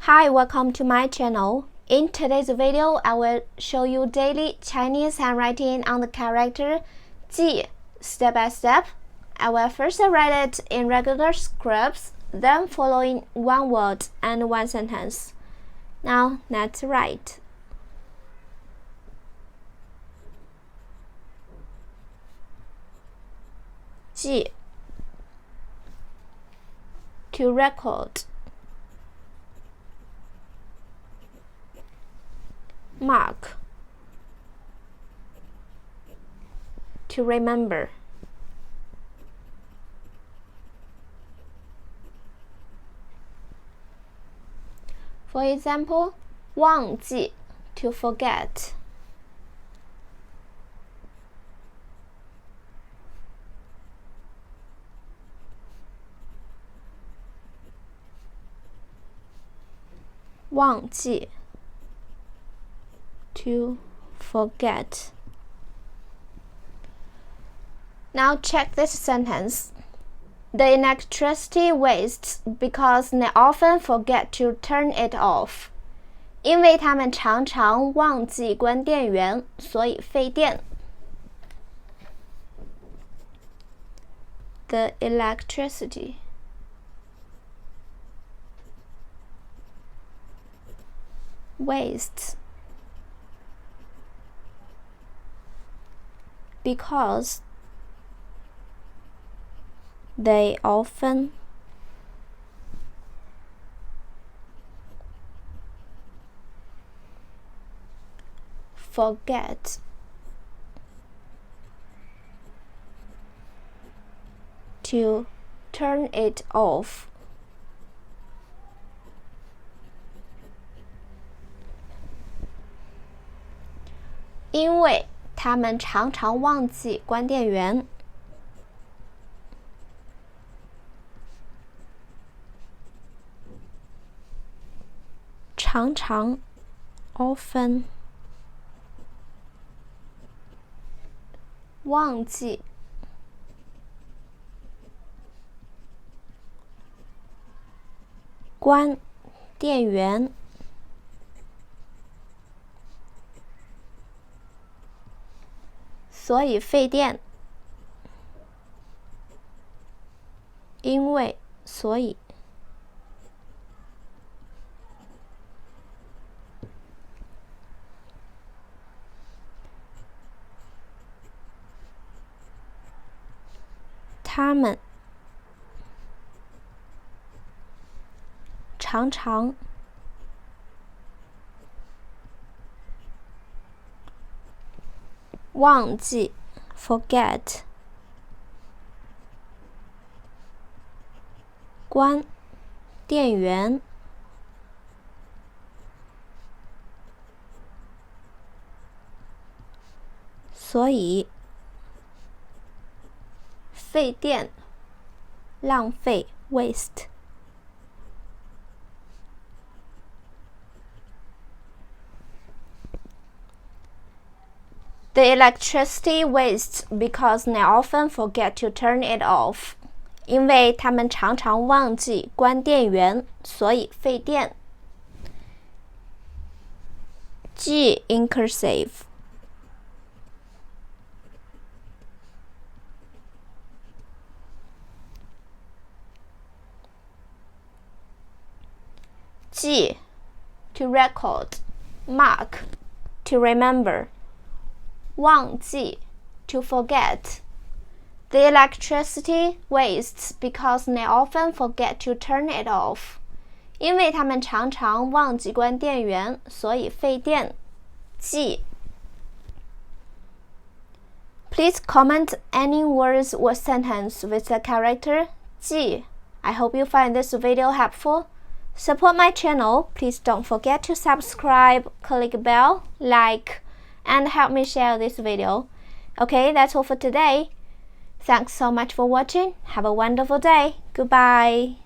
Hi, welcome to my channel. In today's video, I will show you daily Chinese handwriting on the character 记 step by step. I will first write it in regular scripts, then following one word and one sentence. Now, let's write. 记 to record. Mark to remember. For example, 忘记 to forget. Wang ji to forget. Now check this sentence. The electricity wastes because they often forget to turn it off. 因为他们常常忘记关电源，所以费电。The electricity wastes because they often forget to turn it off. 因为他们常常忘记关电源。常常 often 忘记关电源。所以费电。因为所以。他们常常忘记 forget 关电源。所以费电浪费 waste. The electricity wastes because they often forget to turn it off. 因为他们常常忘记关电源，所以费电。记 in cursive. 记 to record. Mark to remember. 忘记 to forget. The electricity wastes because they often forget to turn it off. 因为他们常常忘记关电源，所以费电。记 Please comment any words or sentence with the character 记. I hope you find this video helpful. Support my channel. Please don't forget to subscribe, click bell, like, and help me share this video. Okay, that's all for today. Thanks so much for watching. Have a wonderful day. Goodbye.